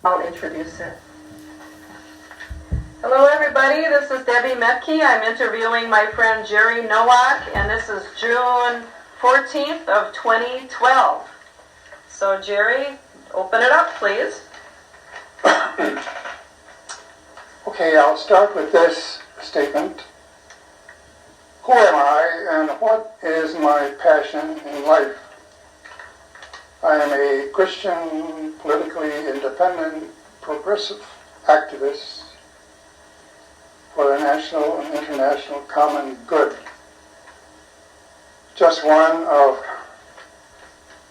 I'll introduce it. Hello everybody, this is Debbie Metke. I'm interviewing my friend Jerry Nowak, and this is June 14th of 2012. So Jerry, open it up please. Okay, I'll start with this statement. Who am I and what is my passion in life? I am a Christian, politically independent, progressive activist for the national and international common good. Just one of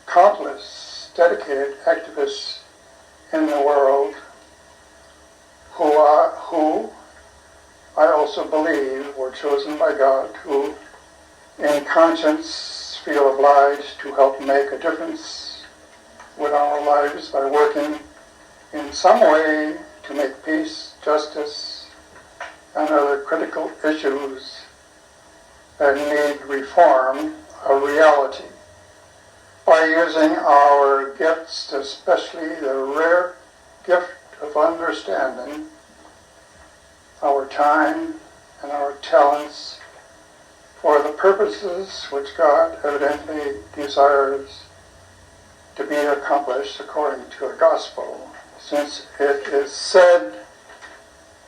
countless dedicated activists in the world who I also believe were chosen by God, who in conscience feel obliged to help make a difference with our lives by working in some way to make peace, justice, and other critical issues that need reform a reality by using our gifts, especially the rare gift of understanding, our time and our talents for the purposes which God evidently desires to be accomplished according to the gospel, since it is said,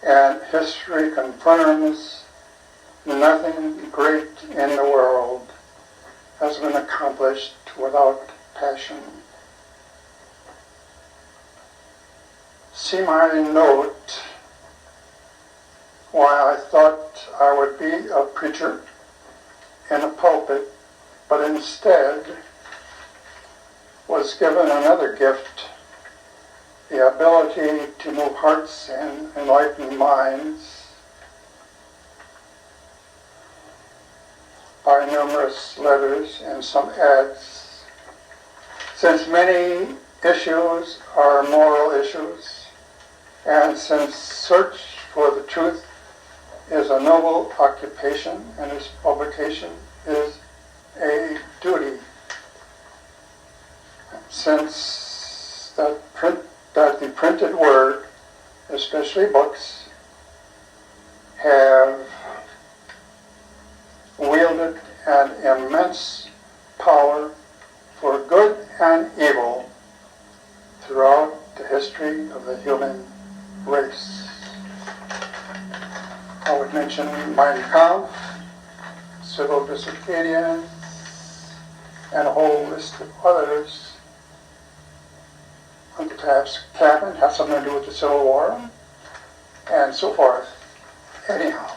and history confirms, nothing great in the world has been accomplished without passion. See my note why I thought I would be a preacher in a pulpit, but instead was given another gift, the ability to move hearts and enlighten minds by numerous letters and some ads. Since many issues are moral issues, and since search for the truth is a noble occupation and its publication is a duty, since that the printed word, especially books, have wielded an immense power for good and evil throughout the history of the human race. I would mention Mein Kampf, Civil Disobedience, and a whole list of others. And perhaps Cabin has something to do with the Civil War, and so forth. Anyhow,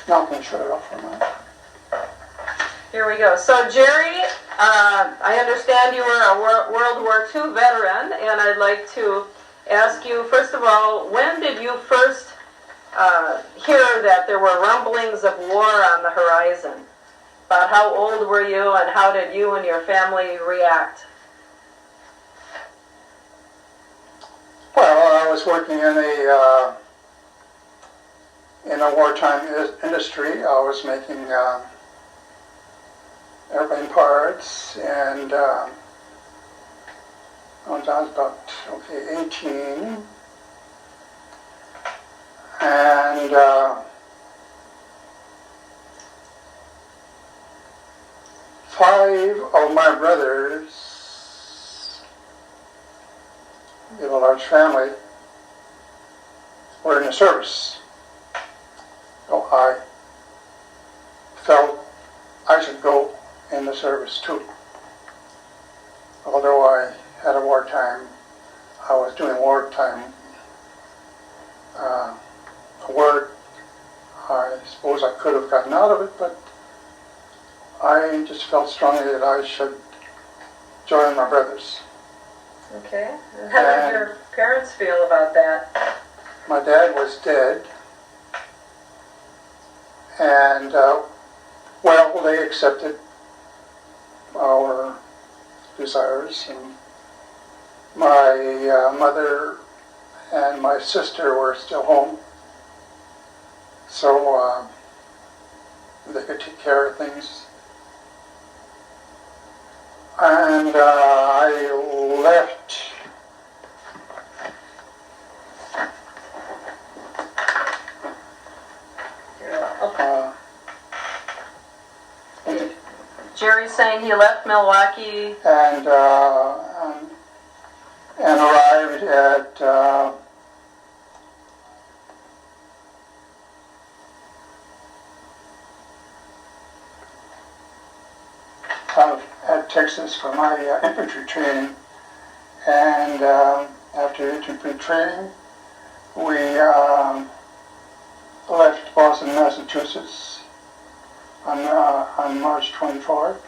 now I can shut it off for a minute. Here we go. So Jerry, I understand you were a World War II veteran, and I'd like to ask you, first of all, when did you first hear that there were rumblings of war on the horizon? About how old were you, and how did you and your family react? Well, I was working in a wartime industry. I was making airplane parts, and I was about 18, and five of my brothers, we have a large family, were in the service. So I felt I should go in the service too. Although I had a wartime, I was doing wartime work. I suppose I could have gotten out of it, but I just felt strongly that I should join my brothers. Okay. And how did your parents feel about that? My dad was dead, and well, they accepted our desires, and my mother and my sister were still home, so they could take care of things. And I left Jerry's saying he left Milwaukee. and arrived at Texas for my infantry training. And after infantry training, we left Boston, Massachusetts on March 24th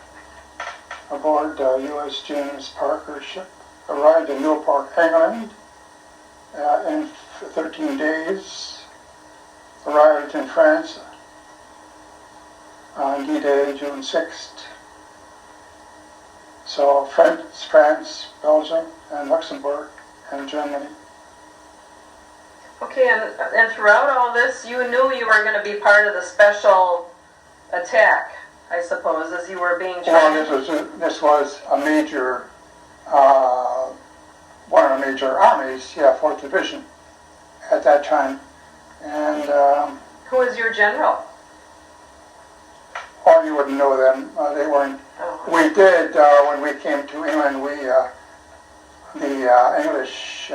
aboard U.S. James Parker ship. Arrived in Newport, England in 13 days. Arrived in France on D-Day, June 6th. So France, Belgium, and Luxembourg, and Germany. Okay, and throughout all this, you knew you were going to be part of the special attack, I suppose, as you were being trained. Well, this was a major, one of the major armies, 4th Division at that time. And who was your general? Oh, you wouldn't know them. They weren't. Oh. We did when we came to England. The English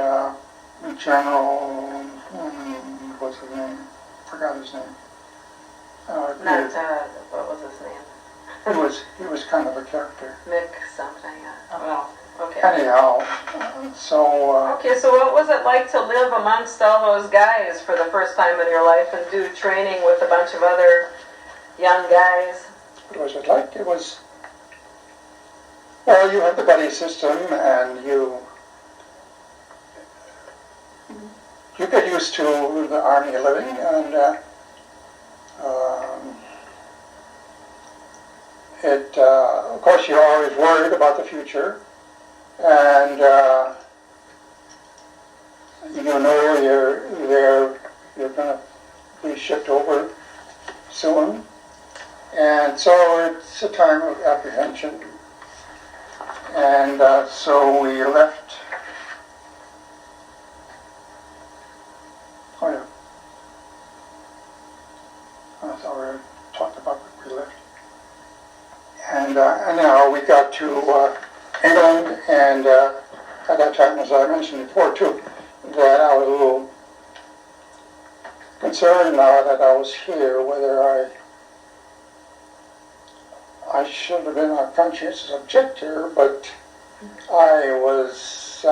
general, what's his name? Forgot his name. What was his name? He was kind of a character. Mick something. Well, okay. Anyhow, Okay, so what was it like to live amongst all those guys for the first time in your life and do training with a bunch of other young guys? What was it like? It was, well, you have the buddy system, and you get used to the army living, and of course, you're always worried about the future, and you know you're going to be shipped over soon, and so it's a time of apprehension. And so we left. Oh yeah, I thought we talked about what we left. And now we got to England, and at that time, as I mentioned before too, that I was a little concerned now that I was here, whether I should have been a conscientious objector, but I was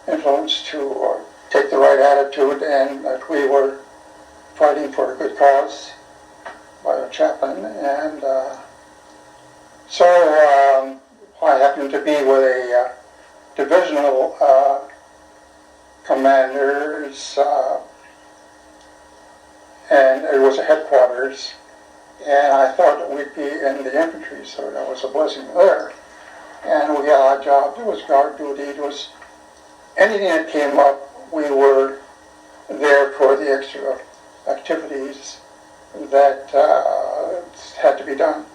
influenced to take the right attitude, and that we were fighting for a good cause by a chaplain. And so I happened to be with a divisional commanders, and it was a headquarters, and I thought that we'd be in the infantry, so that was a blessing there. And we had our job. It was guard duty. It was anything that came up, we were there for the extra activities that had to be done.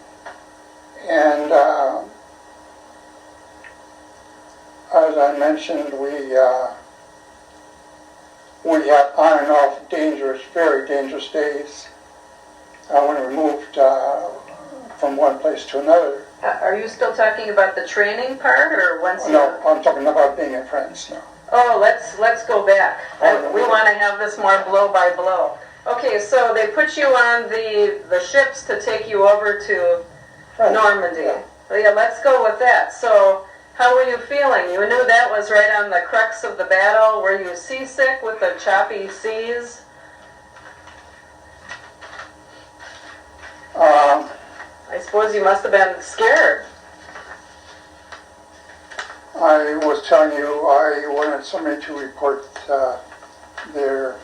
And as I mentioned, we had on and off very dangerous days when we moved from one place to another. Are you still talking about the training part, or once you... No, I'm talking about being in France now. Oh, let's go back. We want to have this more blow by blow. Okay, so they put you on the ships to take you over to Normandy. Yeah. Well, yeah, let's go with that. So, how were you feeling? You knew that was right on the crux of the battle. Were you seasick with the choppy seas? I suppose you must have been scared. I was telling you, I wanted somebody to report their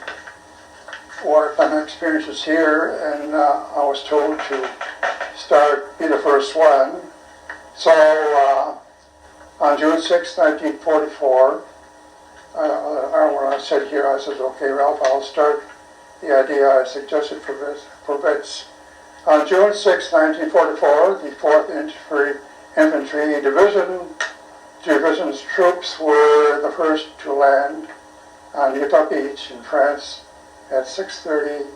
wartime experiences here, and I was told to be the first one. So on June 6, 1944, when I said here, I said, okay, Ralph, I'll start the idea I suggested for vets. On June 6, 1944, the 4th Infantry Division division's troops were the first to land on Utah Beach in France at 6:30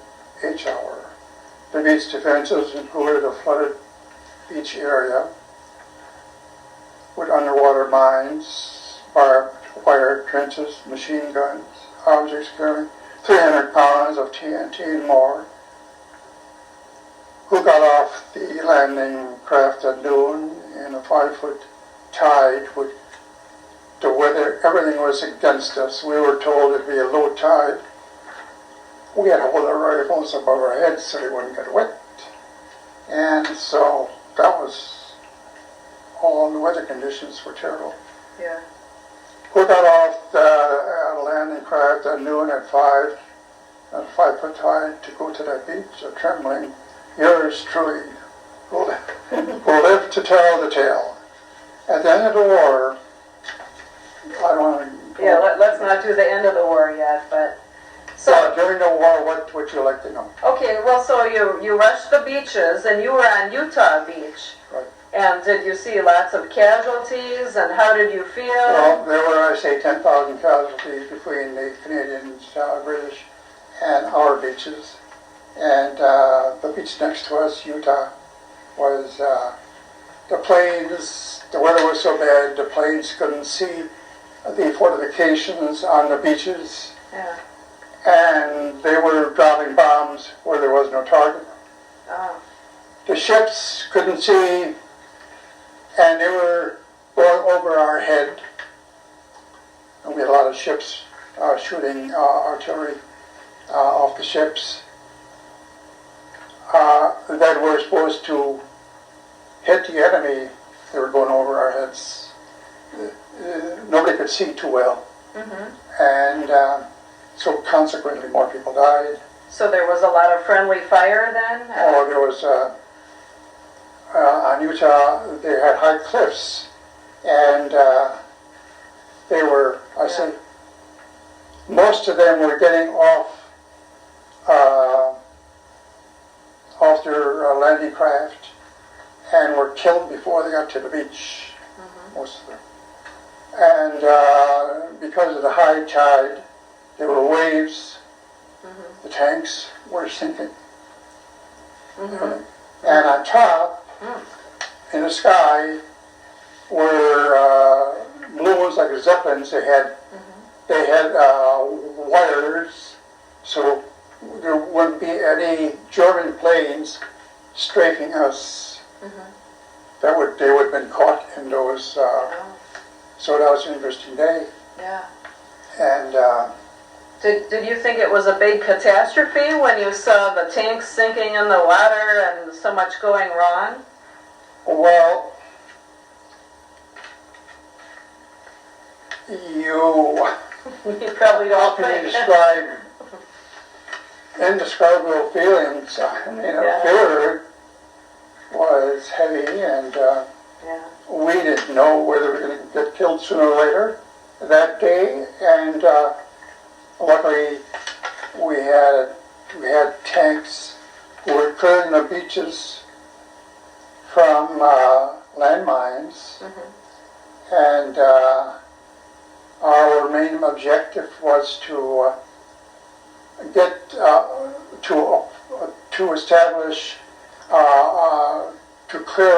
h. The beach defenses included a flooded beach area with underwater mines, barbed wire trenches, machine guns, objects carrying 300 pounds of TNT and more. Who got off the landing craft at noon in a 5-foot tide with the weather, everything was against us. We were told it'd be a low tide. We had to hold our rifles above our heads so they wouldn't get wet. And so that was all the weather conditions were terrible. Yeah. We got off the landing craft at noon at 5, at a 5-foot tide to go to that beach, trembling. Yours truly will live to tell the tale. At the end of the war, I don't want to... Yeah, let's not do the end of the war yet, but... So during the war, what would you like to know? Okay, well, so you rushed the beaches, and you were on Utah Beach. Right. And did you see lots of casualties, and how did you feel? Well, there were, I say, 10,000 casualties between the Canadians, British, and our beaches. And the beach next to us, Utah, was the planes, the weather was so bad, the planes couldn't see the fortifications on the beaches. Yeah. And they were dropping bombs where there was no target. Oh. The ships couldn't see, and they were going over our head. And we had a lot of ships shooting artillery off the ships that were supposed to hit the enemy. They were going over our heads. Nobody could see too well. Mm-hmm. And so consequently more people died. So there was a lot of friendly fire then? Oh, there was, on Utah, they had high cliffs, and they were, I say, most of them were getting off their landing craft and were killed before they got to the beach, most of them. And because of the high tide, there were waves, the tanks were sinking. And on top, in the sky, were balloons like zeppelins. They had wires, so there wouldn't be any German planes strafing us. They would have been caught in those. So that was an interesting day. Yeah. And did you think it was a big catastrophe when you saw the tanks sinking in the water and so much going wrong? Well, you probably don't can think. describe indescribable feelings. I mean, fear was heavy, and we didn't know whether we were going to get killed sooner or later that day. And luckily, we had tanks who were clearing the beaches from landmines, and our main objective was to get to establish to clear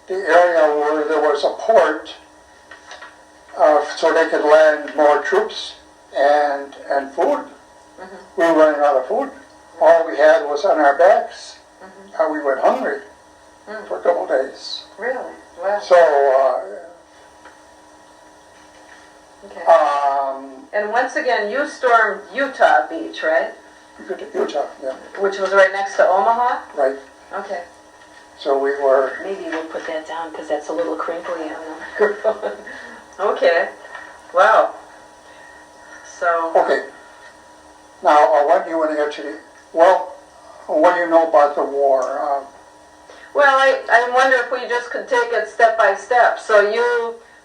the area where there was a port, so they could land more troops and food. We were running out of food. All we had was on our backs. We went hungry for a couple of days. Really? Wow. So, okay. And once again, you stormed Utah Beach, right? Utah, yeah. Which was right next to Omaha? Right. Okay. So we were... Maybe we'll put that down because that's a little crinkly on the microphone. Okay. Wow. So... Okay. Now, what do you want to get to? Well, what do you know about the war? Well, I wonder if we just could take it step by step. So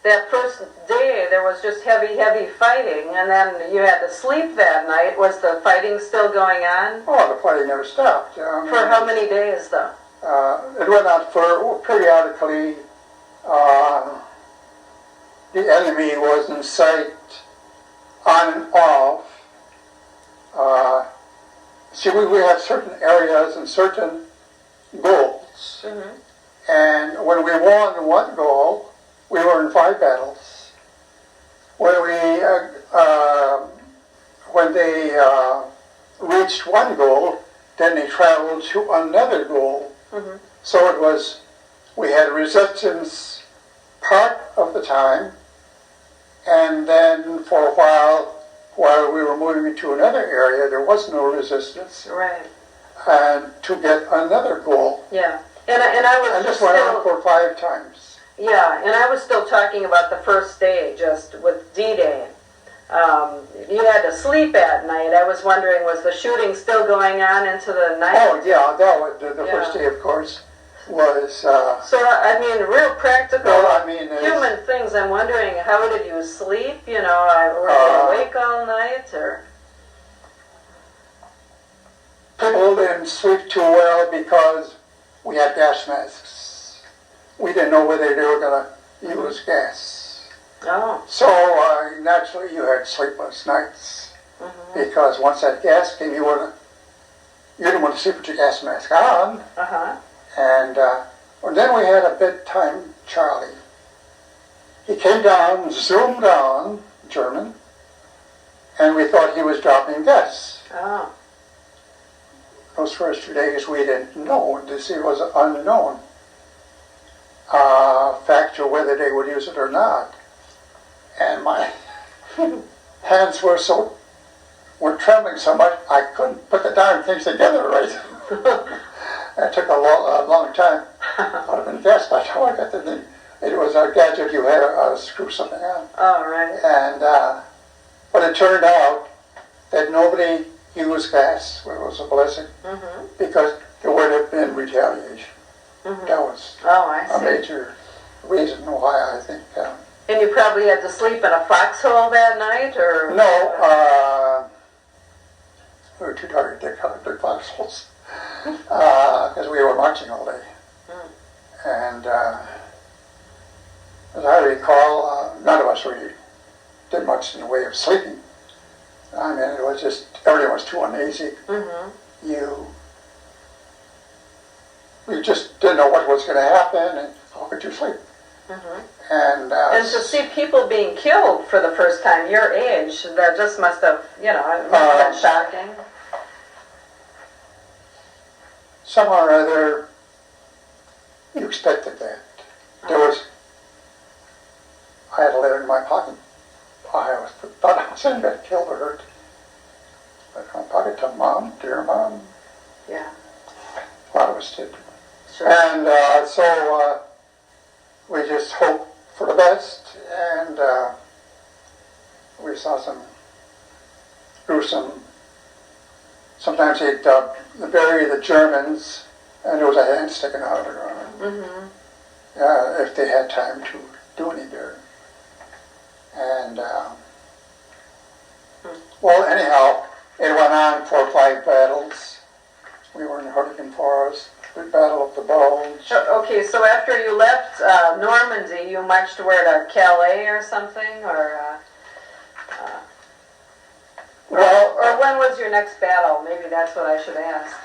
that first day, there was just heavy fighting, and then you had to sleep that night. Was the fighting still going on? Oh, the fighting never stopped. For how many days, though? It went on for periodically the enemy was in sight on and off. See, we had certain areas and certain goals. And when we won one goal, we were in 5 battles. When they reached one goal, then they traveled to another goal. So it was, we had resistance part of the time, and then for a while we were moving to another area, there was no resistance. Right. And to get another goal. Yeah. And I was And just this went still, on for 5 times. yeah, and I was still talking about the first day, just with D-Day. You had to sleep at night. I was wondering, was the shooting still going on into the night? Oh yeah, that was the first day, of course, was. So I mean, real practical Well, I mean, human things. I'm wondering, how did you sleep? You know, were you awake all night, or? People didn't sleep too well because we had gas masks. We didn't know whether they were going to use gas. Oh. So naturally, you had sleepless nights because once that gas came, you didn't want to sleep with your gas mask on. And then we had a bedtime Charlie. He came down, zoomed on, German, and we thought he was dropping gas. Oh. Those first 2 days we didn't know. This was unknown factor whether they would use it or not. And my hands were trembling so much I couldn't put the darn things together right. It took a long time. I would have been guessed by the time I got the thing. It was a gadget you had to screw something on. Oh, right. And but it turned out that nobody used gas. It was a blessing because there would have been retaliation. That was a major reason why I think. And you probably had to sleep in a foxhole that night, or? No, we were too tired to dig foxholes because we were marching all day. And as I recall, none of us really did much in the way of sleeping. I mean, it was just, everything was too uneasy. You just didn't know what was going to happen, and how could you sleep? And to see people being killed for the first time, your age, that just must have, it must have been shocking. Somehow or other, you expected that. I had a letter in my pocket. I thought I was going to get killed or hurt. But in my pocket to Mom, dear Mom. Yeah. A lot of us did. Sure. And so we just hoped for the best, and we saw some gruesome. Sometimes they'd bury the Germans, and there was a hand sticking out of the ground. If they had time to do any burying. And well, anyhow, it went on for 5 battles. We were in the Hurricane Forest. The Battle of the Bulge. Okay, so after you left Normandy, you marched where, to Calais or something, or when was your next battle? Maybe that's what I should ask.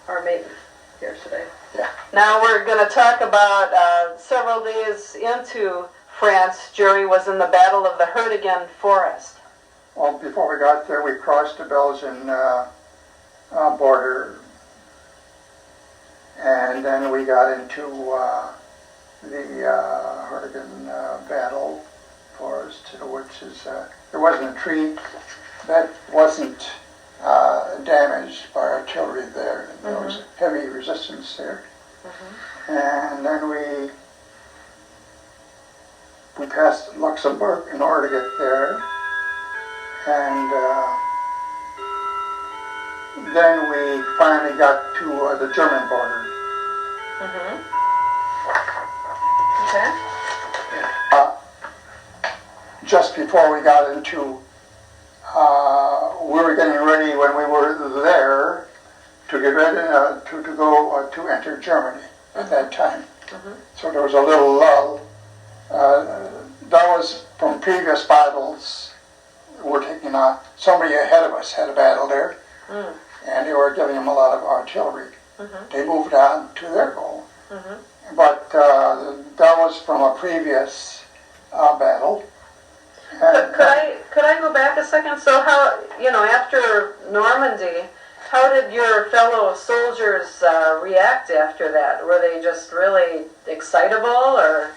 Or maybe, here, should I? Yeah. Now we're going to talk about several days into France. Jerry was in the Battle of the Hurtgen Forest. Well, before we got there, we crossed the Belgian border, and then we got into the Hurtgen Battle Forest, which is, there wasn't a tree that wasn't damaged by artillery there. There was heavy resistance there. And then we passed Luxembourg in order to get there. And then we finally got to the German border. Just before we got into, we were getting ready when we were there to get ready to go to enter Germany at that time. So there was a little lull. That was from previous battles. We're taking on, somebody ahead of us had a battle there, and they were giving them a lot of artillery. They moved on to their goal. But that was from a previous battle. Could I go back a second? So how, after Normandy, how did your fellow soldiers react after that? Were they just really excitable or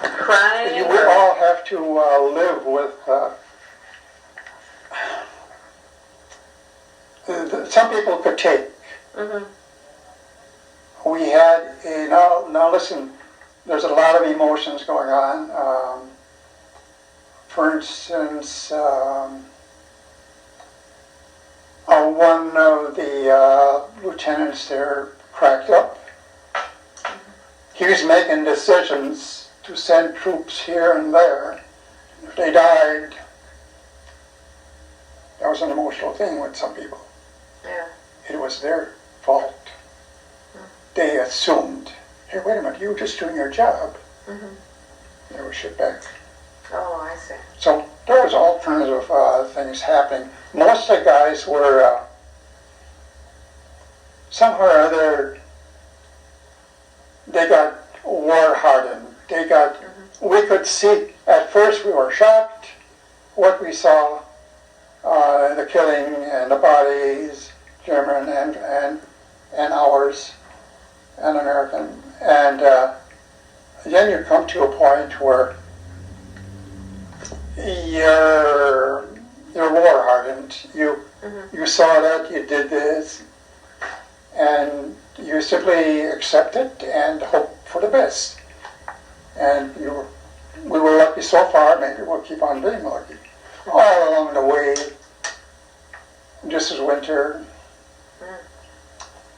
crying? You would all have to live with some people could take. We had now listen, there's a lot of emotions going on. For instance, one of the lieutenants there cracked up. He was making decisions to send troops here and there. If they died, that was an emotional thing with some people. Yeah. It was their fault. They assumed, hey, wait a minute, you were just doing your job. They were shipped back. Oh, I see. So there was all kinds of things happening. Most of the guys were somehow or other, they got war hardened. They got, we could see, at first we were shocked what we saw, the killing and the bodies, German and ours, and American. And then you come to a point where you're war hardened. You saw that, you did this, and you simply accept it and hope for the best. And we were lucky so far, maybe we'll keep on being lucky. All along the way, this is winter,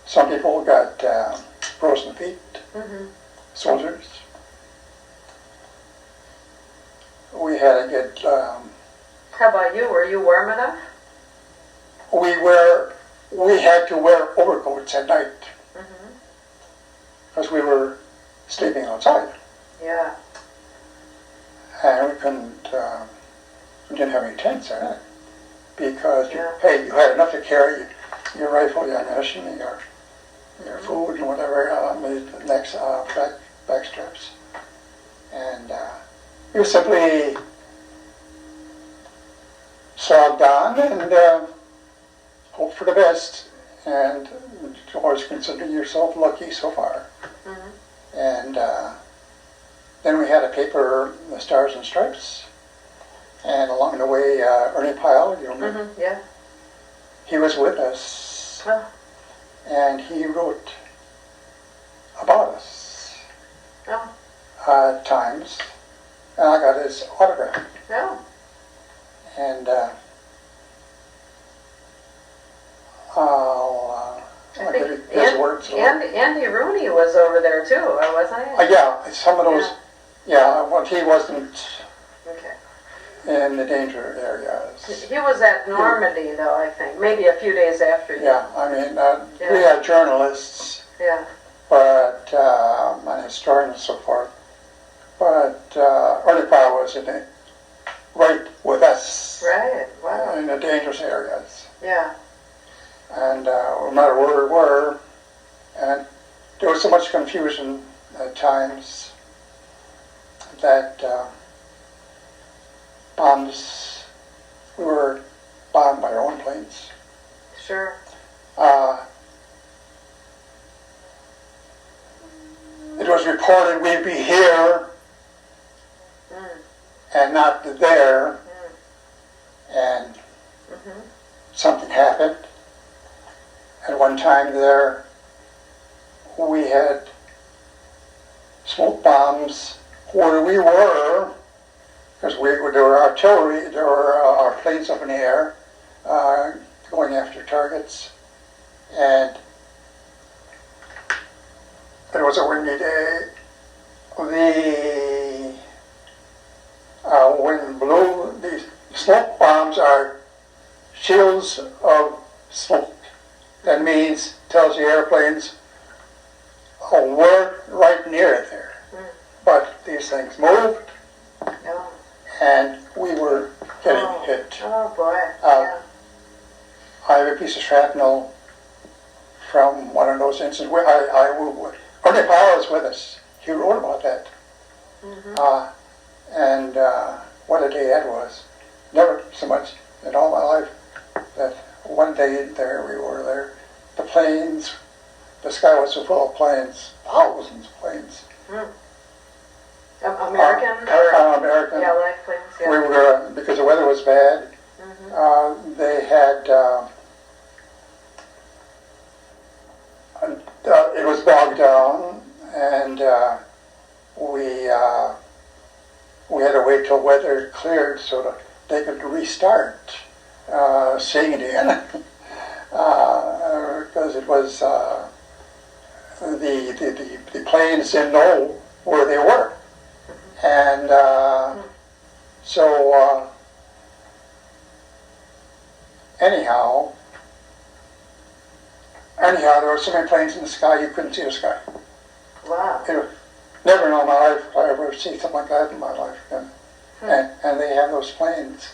some people got frozen feet, soldiers. We had to get... How about you? Were you warm enough? We had to wear overcoats at night because we were sleeping outside. Yeah. And we couldn't, we didn't have any tents or anything because, you had enough to carry your rifle, your ammunition, your food and whatever on the next back straps. And you simply slogged on and hope for the best, and you always consider yourself lucky so far. And then we had a paper, the Stars and Stripes, and along the way, Ernie Pyle, you remember? Yeah. He was with us, Oh. and he wrote about us at times, and I got his autograph. Oh. And I'll give you his words. Andy Rooney was over there too, wasn't he? Yeah, some of those, well, he wasn't Okay. in the danger areas. He was at Normandy though, I think. Maybe a few days after you. Yeah, I mean, we had journalists, Yeah. but and historians and so forth, but Ernie Pyle was right with us. Right. Wow. In the dangerous areas. Yeah. And no matter where we were, and there was so much confusion at times that we were bombed by our own planes. Sure. It was reported we'd be here and not there, and something happened. At one time there, we had smoke bombs where we were, because there were artillery, there were our planes up in the air going after targets, and it was a windy day. The wind blew. These smoke bombs are shields of smoke. That means, tells the airplanes, we're right right near there. But these things moved, Oh, and we were getting hit. oh boy. I have a piece of shrapnel from one of those incidents where Ernie Powell was with us. He wrote about that. And what a day that was. Never so much in all my life that one day there we were there. The planes, the sky was so full of planes, thousands of planes. American? American. Yeah, like planes, yeah. We were, because the weather was bad, they had, it was bogged down, and we had to wait till weather cleared so that they could restart singing again, because it was the planes didn't know where they were, and so anyhow, there were so many planes in the sky you couldn't see the sky. Wow. Never in all my life did I ever see something like that in my life. And they have those planes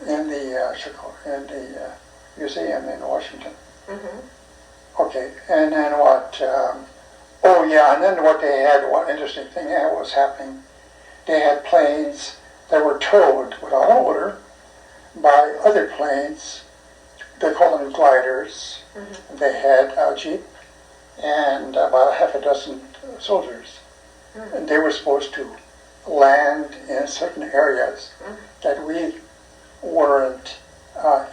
in the museum in Washington. Okay, and then what? And then what they had, one interesting thing that was happening, they had planes that were towed without an order by other planes. They call them gliders. They had a jeep and about half a dozen soldiers. And they were supposed to land in certain areas that we weren't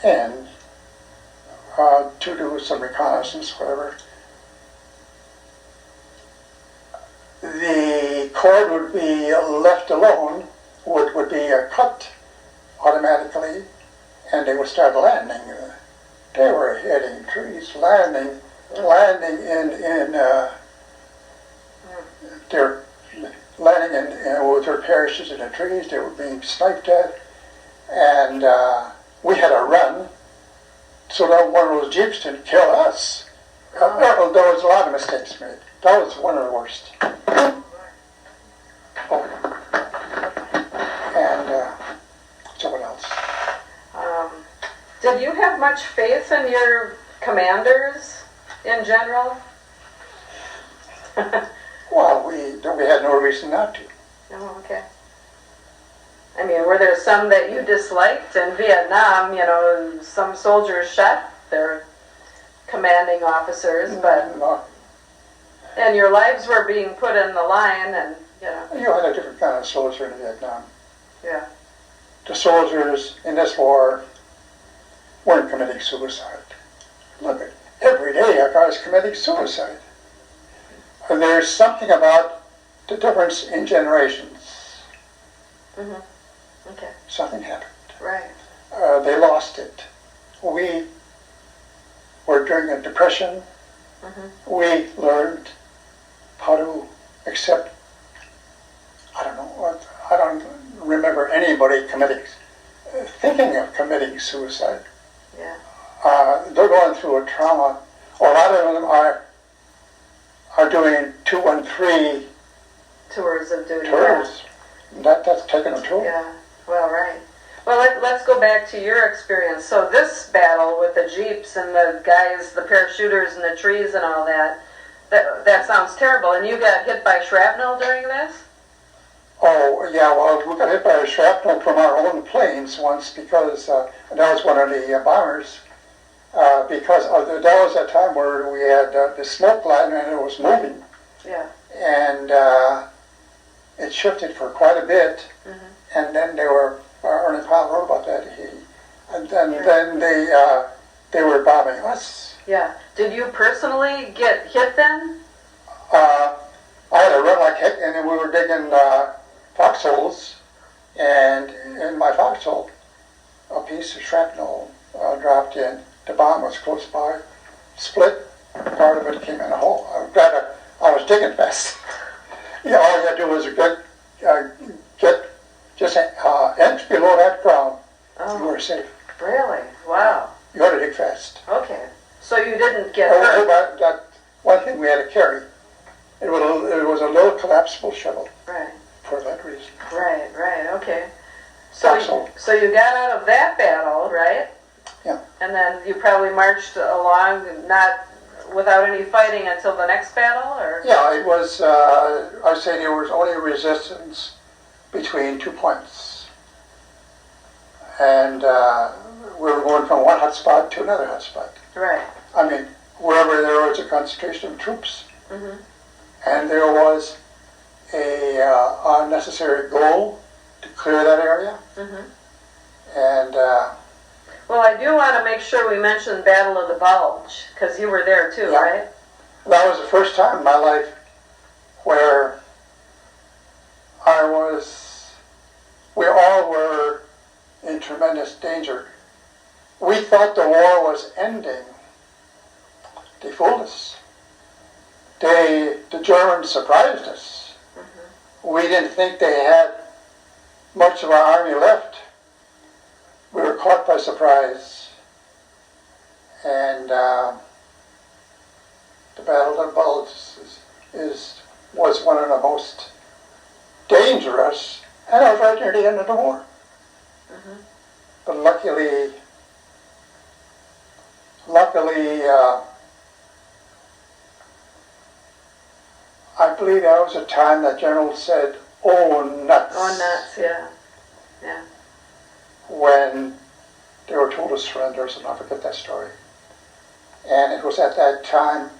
in to do some reconnaissance, whatever. The cord would be left alone, would be cut automatically, and they would start landing. They were hitting trees, landing in they're landing with their parachutes in the trees. They were being sniped at, and we had to run so that one of those jeeps didn't kill us. There was a lot of mistakes made. That was one of the worst. And so what else? Did you have much faith in your commanders in general? Well, we had no reason not to. Oh, okay. I mean, were there some that you disliked in Vietnam? You know, some soldiers shot their commanding officers, but No. and your lives were being put in the line, and You had a different kind of soldier in Vietnam. yeah. The soldiers in this war weren't committing suicide. Look at every day a guy's committing suicide. And there's something about the difference in generations. Okay. Something happened. Right. They lost it. We were during a depression. We learned how to accept. I don't remember anybody thinking of committing suicide. Yeah. They're going through a trauma. A lot of them are doing 213 Tours of duty. tours. That's taking a toll. Yeah. Well, right. Well, let's go back to your experience. So this battle with the jeeps and the guys, the parachuters and the trees and all that sounds terrible. And you got hit by shrapnel during this? Oh, yeah, well, we got hit by a shrapnel from our own planes once because that was one of the bombers. Because that was a time where we had the smoke line and it was moving. Yeah. And it shifted for quite a bit. And then Ernie Powell wrote about that. Then they were bombing us. Yeah. Did you personally get hit then? I had to run like heck, and then we were digging foxholes, and in my foxhole, a piece of shrapnel dropped in. The bomb was close by, split. Part of it came in a hole. I was digging fast. All you had to do was get just an inch below that ground. Oh. You were safe. Really? Wow. You had to dig fast. Okay. So you didn't get hurt? That one thing we had to carry It was a little collapsible shuttle Right. for that reason. Right. Okay. Dachau. So you got out of that battle, right? Yeah. And then you probably marched along, not without any fighting until the next battle, or? Yeah, it was. I say there was only resistance between 2 points, and we were going from one hot spot to another hot spot. Right. I mean, wherever there was a concentration of troops, Mm-hmm. and there was a necessary goal to clear that area, Mm-hmm. and Well, I do want to make sure we mention Battle of the Bulge, because you were there too, Yeah. right? that was the first time in my life where we all were in tremendous danger. We thought the war was ending. They fooled us. The Germans surprised us. Mm-hmm. We didn't think they had much of our army left. We were caught by surprise. And the Battle of the Bulge was one of the most dangerous, and it was right near the end of the war. Mm-hmm. But luckily, I believe that was a time that General said, "Oh nuts!" Oh, nuts! Yeah. When they were told to surrender. So I'll not forget that story. And it was at that time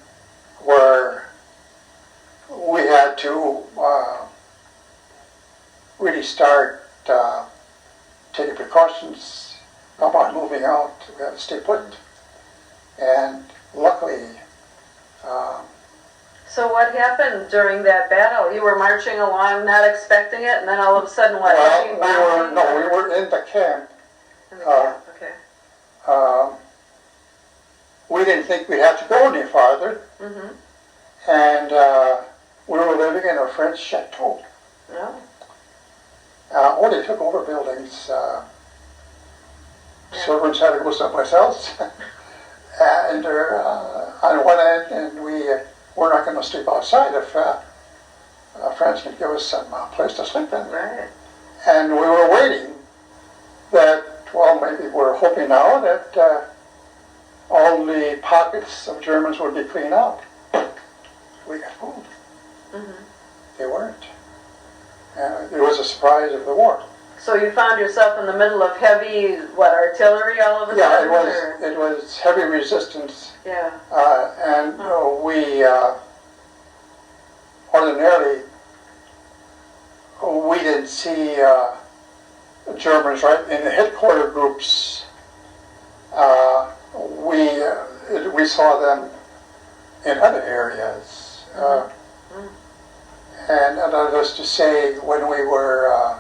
where we had to really start taking precautions about moving out. We had to stay put. And luckily, So what happened during that battle? You were marching along, not expecting it, and then all of a sudden, what? we were in the camp. In the camp. Okay. We didn't think we'd have to go any farther, Mm-hmm. and we were living in a French chateau. No. They took over buildings. Servants had to go someplace else, and they're on one end, and we're not going to sleep outside if friends can give us some place to sleep in. Right. And we were waiting that, well, maybe we're hoping now that all the pockets of Germans would be cleaned out. We got fooled. Mm-hmm. They weren't. It was a surprise of the war. So you found yourself in the middle of heavy, artillery all of a Yeah, sudden? it was heavy resistance. Yeah. And we ordinarily we didn't see Germans right in the headquarter groups. We saw them in other areas, and that is to say, when we were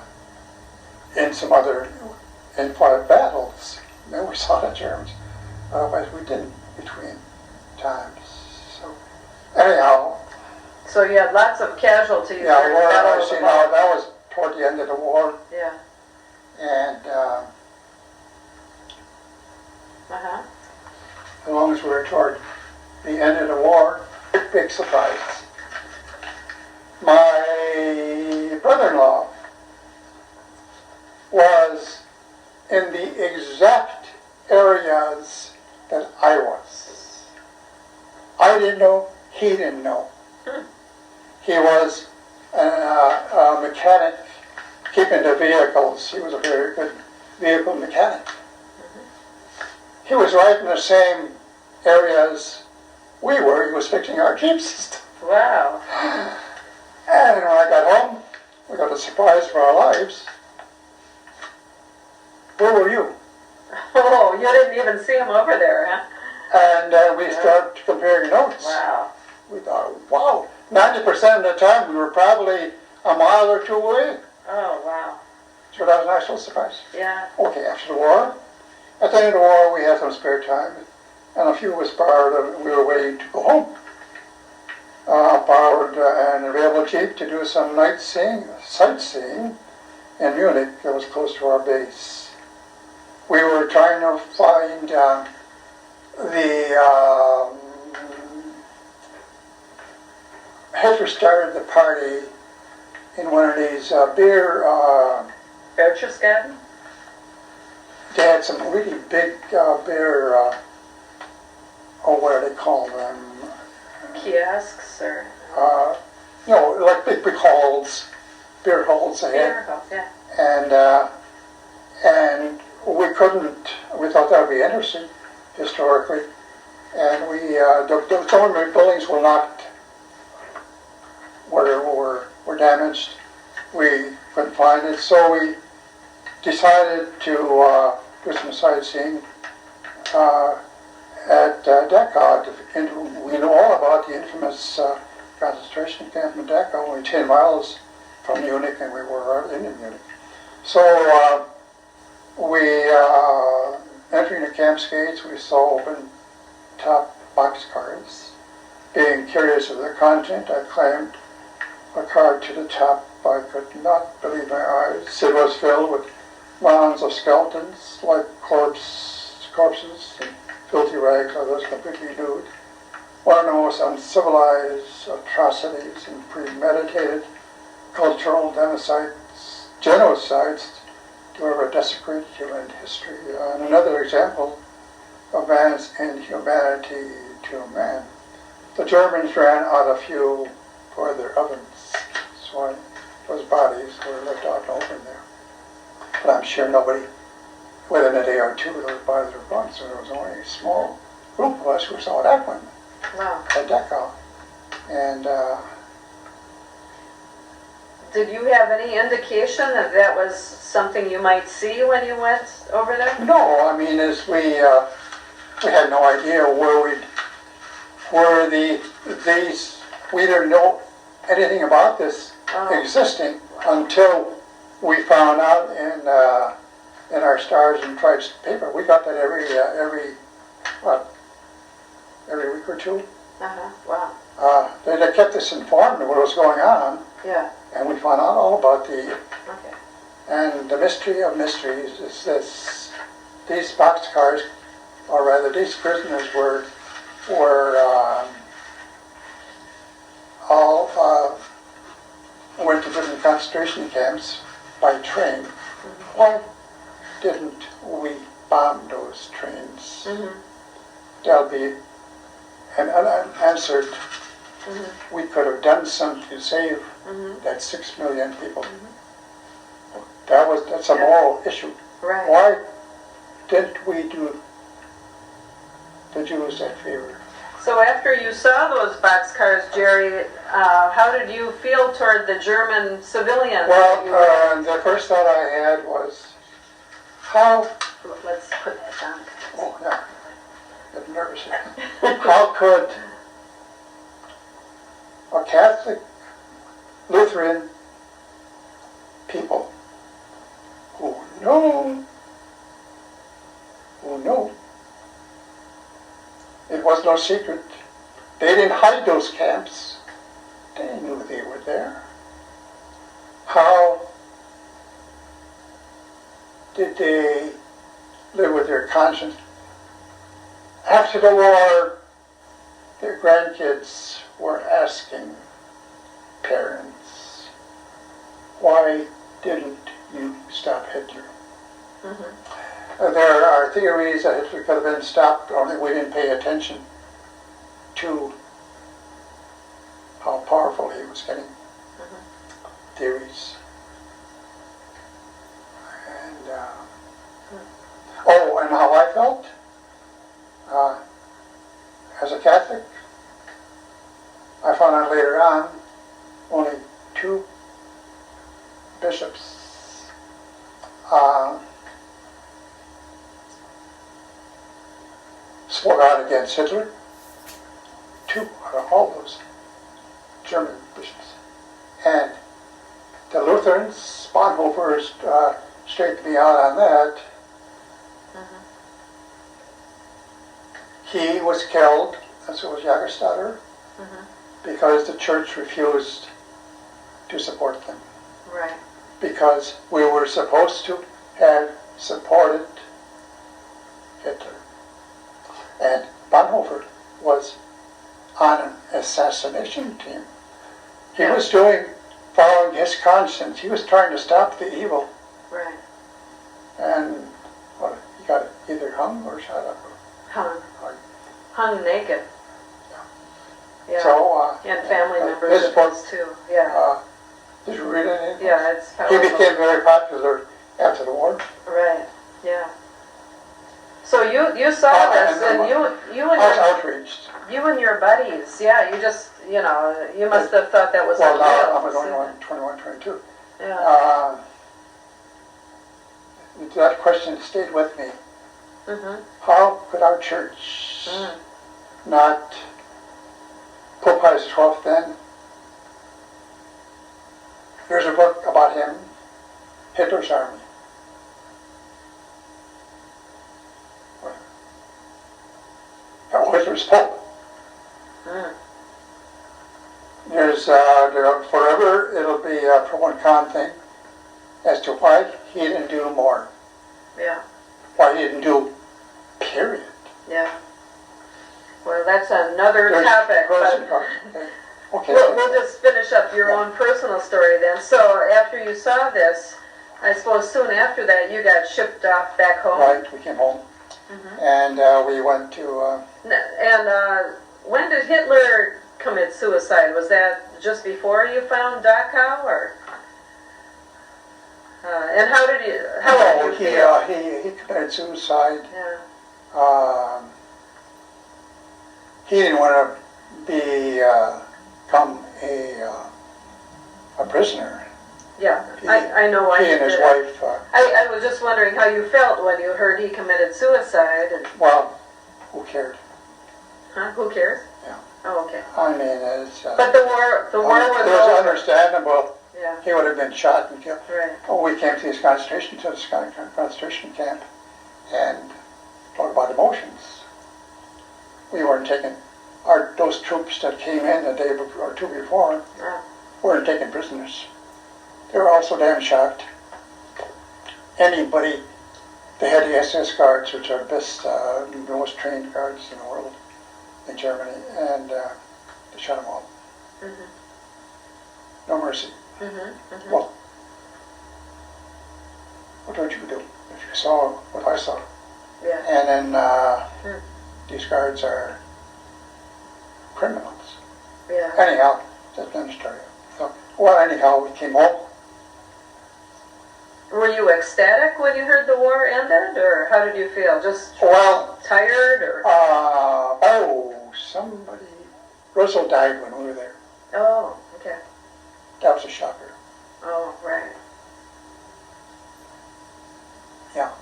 in some other in-flight battles, then we saw the Germans. Otherwise, we didn't between times. So, anyhow. So you had lots of casualties. Yeah, during the Battle of the Bulge. that was toward the end of the war. Yeah. And Uh-huh. as long as we were toward the end of the war, big surprise. My brother-in-law was in the exact areas that I was. I didn't know, he didn't know. He was a mechanic keeping the vehicles. He was a very good vehicle mechanic. He was right in the same areas we were. He was fixing our Jeep system. Wow. And when I got home, we got a surprise for our lives. Where were you? Oh, you didn't even see him over there, huh? And we started comparing notes. Wow. We thought, wow, 90% of the time we were probably a mile or two away. Oh, wow. So that was an actual surprise. Yeah. Okay, after the war, at the end of the war, we had some spare time, and a few of us borrowed, and we were waiting to go home. Borrowed an available Jeep to do some sightseeing in Munich that was close to our base. We were trying to find the Hitler started the party in one of these beer. Berchtesgaden? They had some really big beer. What do they call them? Kiosks or? Like big halls, beer halls they had. Beer hall, yeah. And we thought that would be interesting historically. And the government buildings were not, were damaged. We couldn't find it, so we decided to do some sightseeing at Dachau. And we know all about the infamous concentration camp in Dachau, only 10 miles from Munich, and we were in Munich. So entering the camp's gates, we saw open top boxcars. Being curious of their content, I climbed a car to the top. I could not believe my eyes. It was filled with mounds of skeletons, like corpses and filthy rags, others completely nude. One of the most uncivilized atrocities and premeditated cultural genocides to ever desecrate human history. And another example of man's inhumanity to man. The Germans ran out of fuel for their ovens. That's why those bodies were left out in the open there. But I'm sure nobody, within a day or two, those bodies were gone. So there was only a small group of us who saw that one. Wow. At Dachau. And did you have any indication that that was something you might see when you went over there? no, I mean, as we had no idea we didn't know anything about this existing until we found out in our Stars and Stripes paper. We got that every week or two. Wow. They kept us informed of what was going on. Yeah. And we found out all about Okay. and the mystery of mysteries is this: these boxcars, or rather, these prisoners were all went to different concentration camps by train. Mm-hmm. Why didn't we bomb those trains? Mm-hmm. There'll be an unanswered. Mm-hmm. We could have done something to save Mm-hmm. that 6 million people. Mm-hmm. That's a moral issue. Right. Why didn't we do the Jews that favor? So after you saw those boxcars, Jerry, how did you feel toward the German civilians? Well, the first thought I had was, how? Let's put that down. Oh, yeah. Get nervous here. How could a Catholic Lutheran people who know it was no secret, they didn't hide those camps, they knew they were there. How did they live with their conscience? After the war, their grandkids were asking parents, why didn't you stop Hitler? Mm-hmm. There are theories that Hitler could have been stopped, only we didn't pay attention to how powerful he was getting. Mm-hmm. Theories. And, and how I felt as a Catholic, I found out later on, only 2 bishops spoke out against Hitler. 2 out of all those German bishops. And the Lutherans, Bonhoeffer straightened me out on that. Mm-hmm. He was killed, and so was Jagerstatter, Mm-hmm. because the church refused to support them. Right. Because we were supposed to have supported Hitler. And Bonhoeffer was on an assassination team. He was following his conscience. He was trying to stop the evil. Right. And he got either hung or shot up. Hung naked. Yeah. So, and family members of his too. Yeah. Did you read anything? Yeah, it's powerful. He became very popular after the war. Right. Yeah. So you saw this, and you and I was outraged. you and your buddies, yeah, you just you must have thought that was well. Now unreal. I was only 21, 22. Yeah. That question stayed with me. Mm-hmm. How could our church not Pope Pius XII then? There's a book about him, Hitler's Army. Hitler's Pope. There's forever it'll be a pro and con thing as to why he didn't do more. Yeah. Why he didn't do, period. Yeah. Well, that's another topic. Okay. We'll just finish up your own personal story then. So after you saw this, I suppose soon after that you got shipped off back home. Right, we came home, and we went to. And when did Hitler commit suicide? Was that just before you found Dachau, or? And how did you? How did you feel? He committed suicide. Yeah. He didn't want to become a prisoner. Yeah, I know why he and his wife. I was just wondering how you felt when you heard he committed suicide. And, well, who cared? Huh? Who cares? Yeah. Oh, okay. I mean, it's. But the war was it was over. understandable. Yeah. He would have been shot and killed. Right. Oh, we came to this concentration camp, and talk about emotions. We weren't taking those troops that came in the day or two before weren't taken prisoners. They were also damn shocked. Anybody, they had the SS guards, which are the best, most trained guards in the world in Germany, and they shot them all. No mercy. Well, what would you do if you saw what I saw? Yeah. And then these guards are criminals. Yeah. Anyhow, that's another story. So, well, anyhow, we came home. Were you ecstatic when you heard the war ended, or how did you feel? Just tired, or? Somebody. Russell died when we were there. Oh, okay. That was a shocker. Oh, right. Yeah,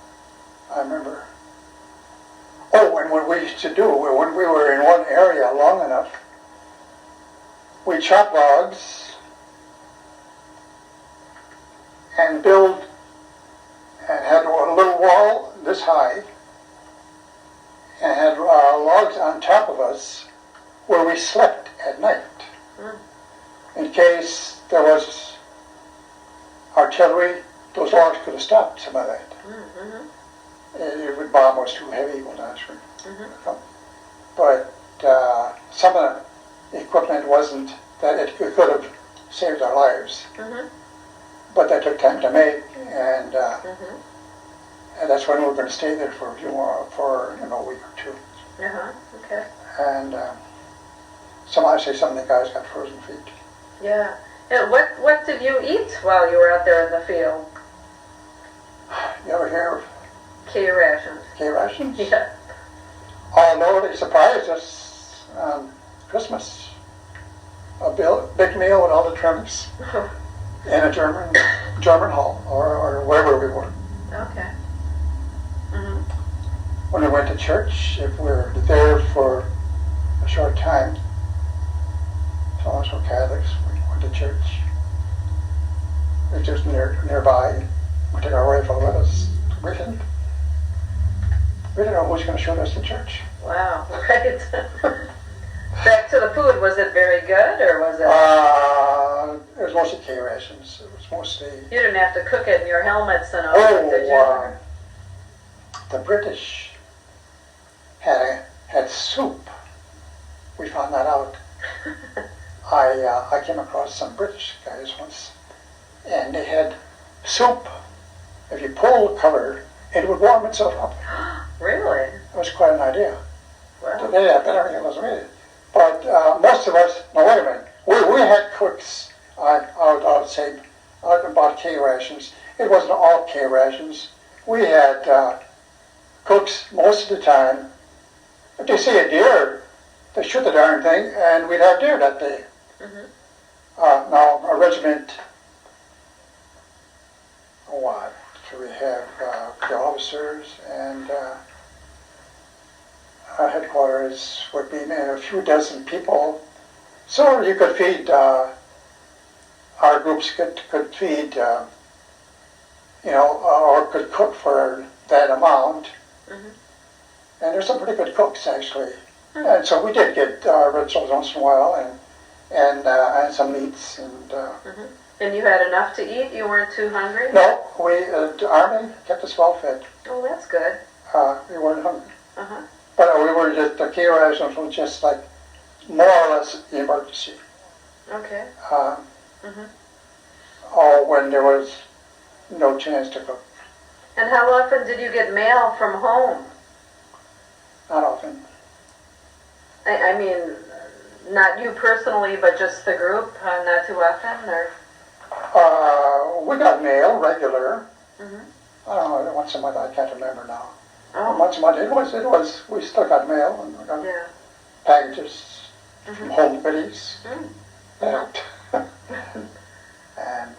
I remember. Oh, and what we used to do, when we were in one area long enough, we chop logs and build and had a little wall this high and had logs on top of us where we slept at night in case there was artillery. Those logs could have stopped some of that. The bomb was too heavy, well, not sure. But some of the equipment wasn't that it could have saved our lives. But that took time to make, and that's when we were going to stay there for a few more, for a week or two. Okay. And some of the guys got frozen feet. Yeah. And what did you eat while you were out there in the field? You ever hear of K rations. K rations? Yeah. Oh no, they surprised us on Christmas. A big meal with all the trimmings in a German hall or wherever we were. Okay. When we went to church, if we were there for a short time, some of us were Catholics, we went to church. It was just nearby. We took our rifle with us. We didn't know who was going to shoot us in church. Wow, right. Back to the food, was it very good, or was it? It was mostly K rations. It was mostly. You didn't have to cook it in your helmets and all, did you? The British had soup. We found that out I came across some British guys once, and they had soup. If you pull the cover, it would warm itself up. Really? It was quite an idea. Wow. Today, I bet everything was made. But most of us, now wait a minute, we had cooks, I would say, about K rations. It wasn't all K rations. We had cooks most of the time. If they see a deer, they shoot the darn thing, and we'd have deer that day. Mm-hmm. Now, a regiment, what? So we have the officers, and our headquarters would be a few dozen people. So you could feed, our groups could feed, or could cook for that amount. Mm-hmm. And there's some pretty good cooks, actually. Mm-hmm. And so we did get rituals once in a while, and some meats. And Mm-hmm. And you had enough to eat? You weren't too hungry? no, the Army kept us well fed. Oh, that's good. We weren't hungry. Uh-huh. But we were just, the key rations were just like more or less the emergency. Okay. Mm-hmm. Or when there was no chance to cook. And how often did you get mail from home? Not often. I mean, not you personally, but just the group, not too often, or? We got mail regular. Mm-hmm. I don't know, once a month, I can't remember now. Oh. Once a month, it was, we still got mail, and we got Yeah. packages Mm-hmm. from home goodies. Mm. Yeah. And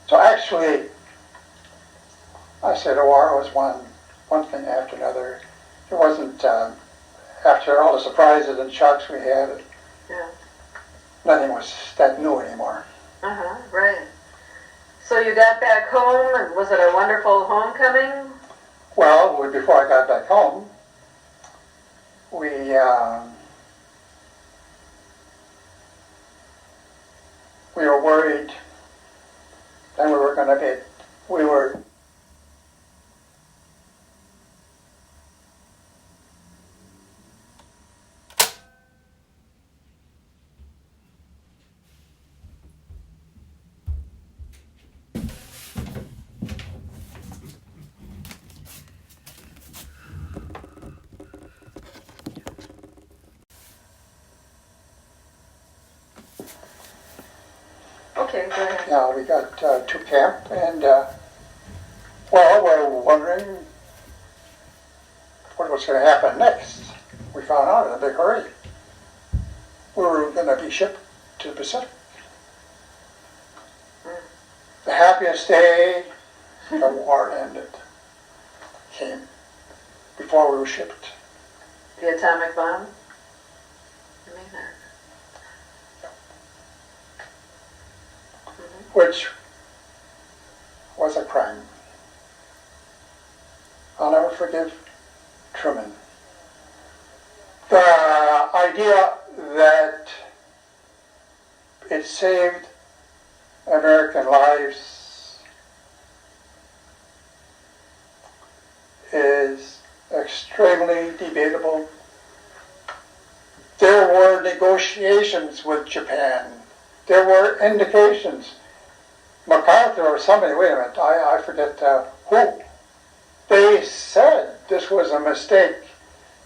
so actually, I say the war was one thing after another. It wasn't, after all the surprises and shocks we had, Yeah. nothing was that new anymore. Uh-huh, right. So you got back home, and was it a wonderful homecoming? Well, before I got back home, we were worried that we were Okay, go ahead. Yeah, we got to camp, and well, we're wondering what was going to happen next. We found out in a big hurry. We were going to be shipped to the Pacific. The happiest day the war ended came before we were shipped. The atomic bomb? I mean, Which was a crime. I'll never forgive Truman. The idea that it saved American lives is extremely debatable. There were negotiations with Japan. There were indications. MacArthur or somebody, wait a minute, I forget who. They said this was a mistake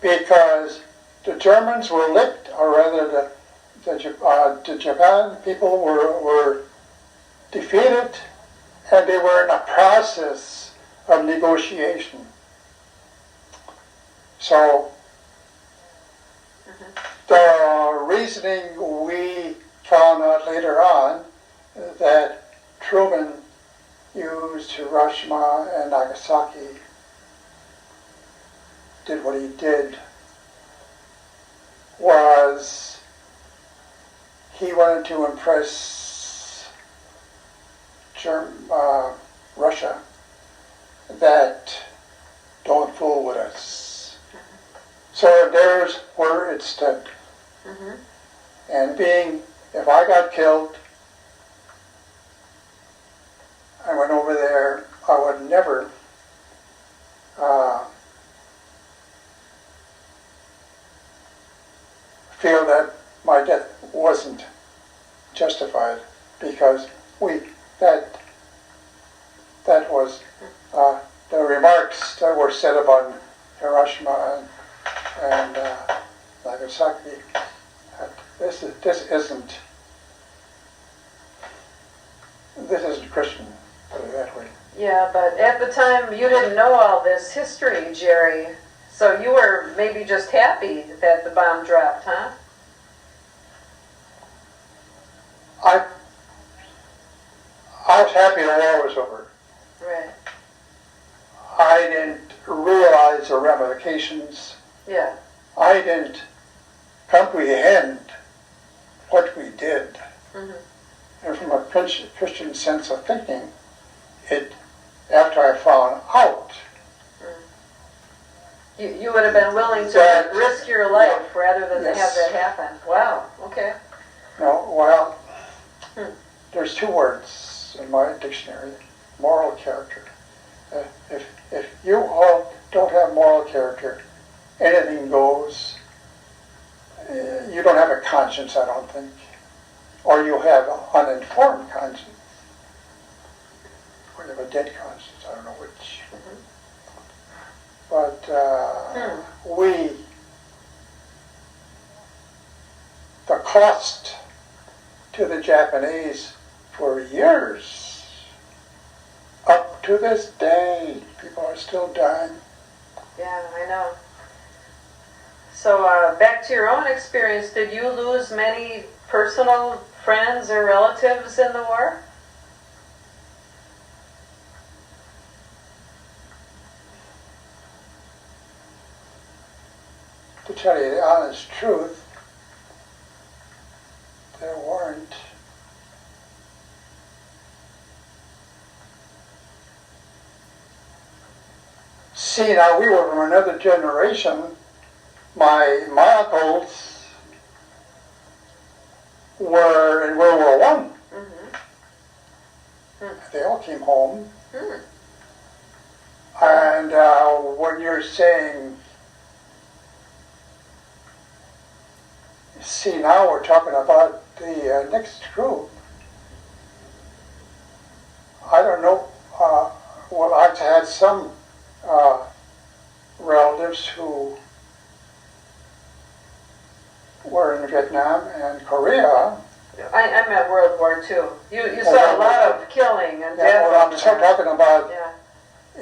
because the Germans were licked, or rather the Japan people were defeated, and they were in a process of negotiation. So the reasoning we found out later on that Truman used Hiroshima and Nagasaki, did what he did, was he wanted to impress Russia that don't fool with us. So there's where it stood. Mm-hmm. And if I got killed, I went over there, I would never feel that wasn't justified because that was the remarks that were said about Hiroshima and Nagasaki. This isn't Christian, put it that way. Yeah, but at the time you didn't know all this history, Jerry. So you were maybe just happy that the bomb dropped, huh? I was happy the war was over. Right. I didn't realize the ramifications. Yeah. I didn't comprehend what we did. Mm-hmm. And from a Christian sense of thinking, after I found out, you would have been willing to risk your life rather than to have that happen. Wow. Okay. No, well, there's two words in my dictionary: moral character. If you all don't have moral character, anything goes. You don't have a conscience, I don't think, or you have an uninformed conscience, or you have a dead conscience. I don't know which. Mm-hmm. But the cost to the Japanese for years, up to this day, people are still dying. Yeah, I know. So back to your own experience, did you lose many personal friends or relatives in the war? To tell you the honest truth, there weren't. See, now we were from another generation. My uncles were in World War I. Mm-hmm. They all came home. Mm. And when you're saying, see, now we're talking about the next group. I don't know. Well, I've had some relatives who were in Vietnam and Korea. I meant World War II. You saw a lot of killing and death. Well, I'm still talking about Yeah.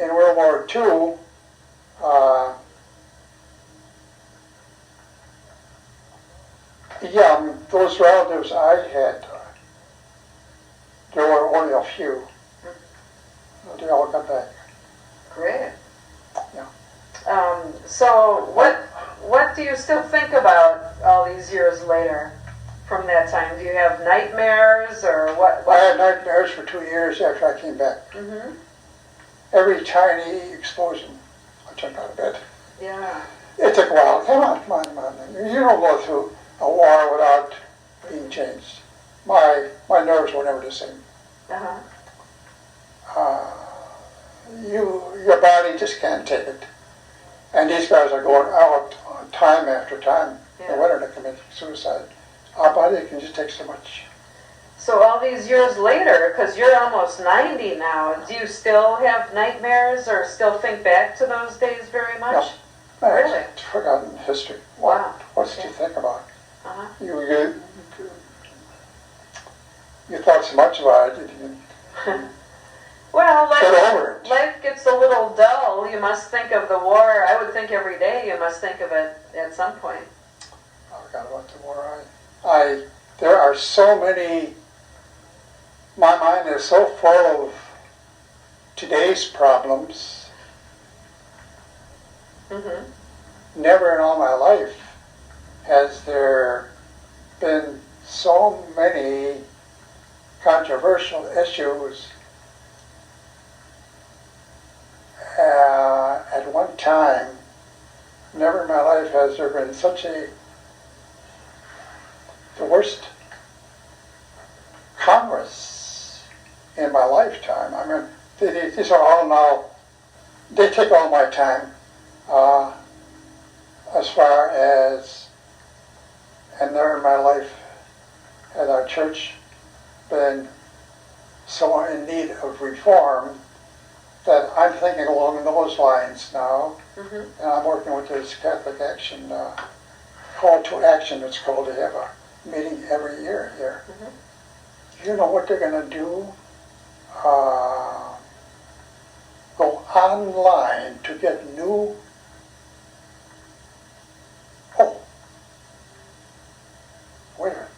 in World War II. Yeah, those relatives I had, there were only a few. They all got back. Great. Yeah. So what do you still think about all these years later from that time? Do you have nightmares or what? I had nightmares for 2 years after I came back. Mm-hmm. Every tiny explosion, I jumped out of bed. Yeah. It took a while. Come on. You don't go through a war without being changed. My nerves were never the same. Uh-huh. Your body just can't take it. And these guys are going out time after time. Yeah. They wanted to commit suicide. Our body can just take so much. So all these years later, because you're almost 90 now, do you still have nightmares or still think back to those days very much? No. Really? It's forgotten history. Wow. What's to think about? Uh-huh. You thought so much about it. Well, Get over it. life gets a little dull. You must think of the war. I would think every day you must think of it at some point. I forgot about the war. There are so many. My mind is so full of today's problems. Mm-hmm. Never in all my life has there been so many controversial issues at one time. Never in my life has there been such the worst Congress in my lifetime. I mean, these are all now, they take all my time as far as, and never in my life has our church been so in need of reform that I'm thinking along those lines now, and I'm working with this Catholic Action, Call to Action, it's called. They have a meeting every year here. You know what they're going to do? Go online to get new. Oh, wait a minute.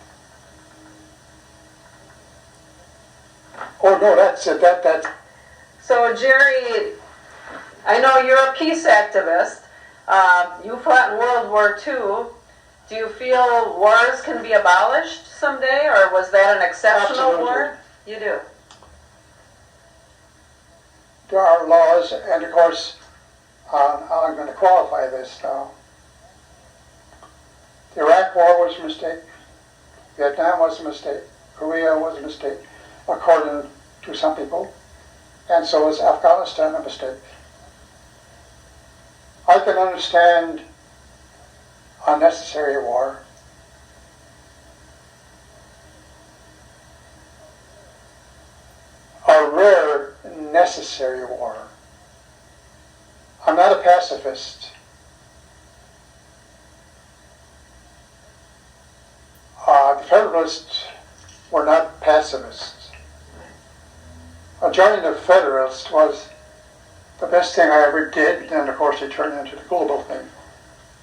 Oh no, that's it. That. So Jerry, I know you're a peace activist. You fought in World War II. Do you feel wars can be abolished someday, or was that an exceptional Absolutely. war? You do. There are laws, and of course, I'm going to qualify this now. The Iraq War was a mistake. Vietnam was a mistake. Korea was a mistake, according to some people. And so is Afghanistan a mistake. I can understand unnecessary war. A rare necessary war. I'm not a pacifist. The Federalists were not pacifists. Joining the Federalists was the best thing I ever did, and of course it turned into the global thing.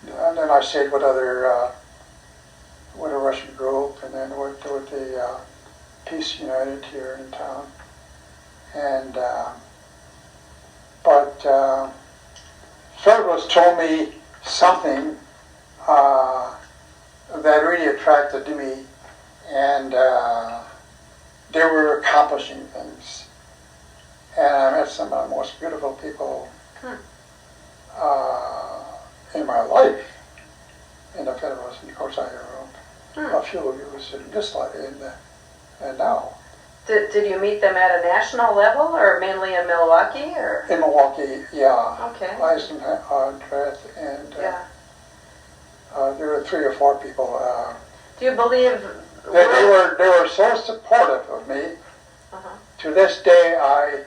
And then I stayed with with a Russian group, and then with the Peace United here in town. And but Federalists told me something that really attracted to me, and they were accomplishing things. And I met some of the most beautiful people in my life in the Federalists. And of course, I wrote a few of you in this life and now. Did you meet them at a national level, or mainly in Milwaukee, or? In Milwaukee, yeah. Okay. Eisendrath, and there were 3 or 4 people. Do you believe They were so supportive of me. To this day, I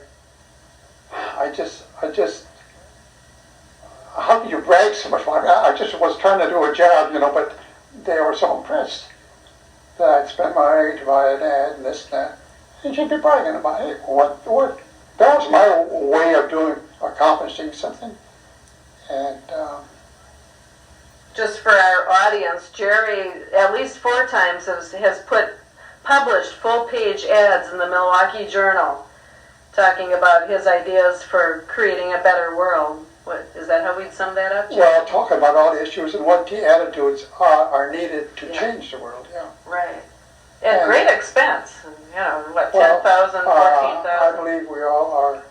just, how can you brag so much? I just was trying to do a job, but they were so impressed that I'd spend my money to buy an ad and this and that. And she'd be bragging about, hey, what? That was my way of accomplishing something. And just for our audience, Jerry at least 4 times has published full-page ads in the Milwaukee Journal talking about his ideas for creating a better world. What, is that how we'd sum that up, Jerry? Well, talking about all the issues and what the attitudes are needed to change the world, yeah. Right. At great expense. 10,000, 14,000? I believe we all are,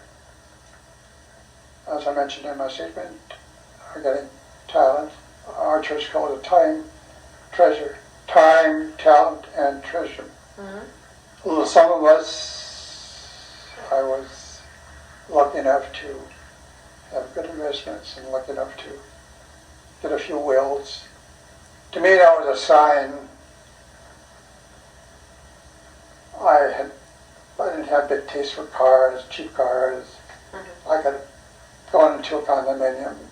as I mentioned in my statement, are getting talent. Our church calls it time, treasure. Time, talent, and treasure. Well, some of us, I was lucky enough to have good investments and lucky enough to get a few wills. To me, that was a sign. I didn't have big taste for cars, cheap cars. I could go into a condominium.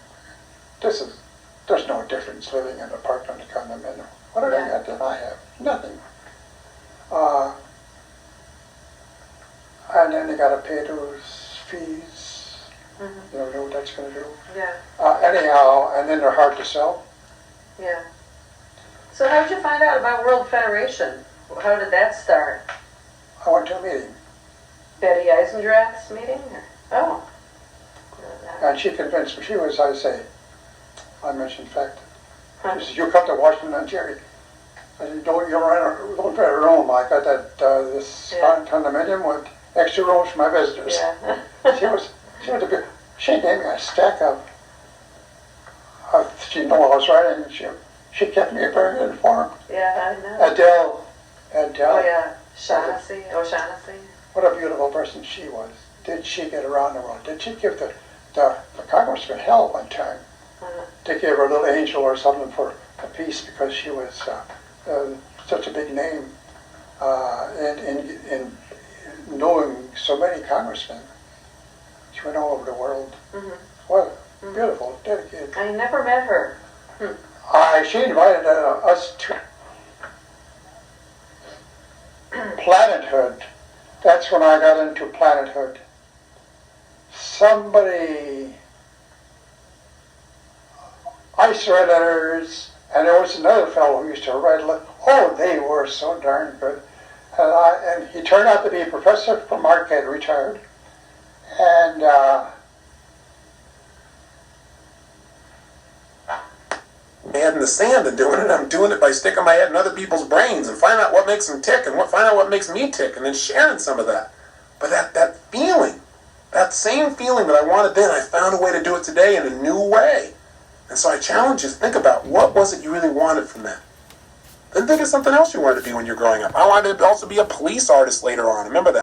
There's no difference living in an apartment or condominium. What did I have? Nothing. And then you got to pay those fees. You never know what that's going to do. Yeah. Anyhow, and then they're hard to sell. Yeah. So how did you find out about World Federation? How did that start? I went to a meeting. Betty Eisendrath's meeting? Oh. And she convinced me. She was, I mentioned fact. She said, you come to Washington, Jerry. I said, don't rent a room. I got this condominium with extra rooms for my visitors. Yeah. She gave me a stack of she knew I was writing. She kept me very informed. Yeah, I know. Adele. Oh yeah, Shaughnessy. What a beautiful person she was. Did she get around the world? Did she give the congressman hell one time? They gave her a little angel or something for a piece because she was such a big name. in knowing so many congressmen. She went all over the world. What a beautiful, dedicated. I never met her. She invited us to planethood. That's when I got into planethood. I used to write letters, and there was another fellow who used to write letters. Oh, they were so darn good. And he turned out to be a professor from Marquette, retired. And head in the sand and doing it. I'm doing it by sticking my head in other people's brains and finding out what makes them tick and find out what makes me tick and then sharing some of that. But that feeling, that same feeling that I wanted then, I found a way to do it today in a new way. And so I challenge you to think about what was it you really wanted from that. Then think of something else you wanted to be when you're growing up. I wanted to also be a police artist later on. Remember that.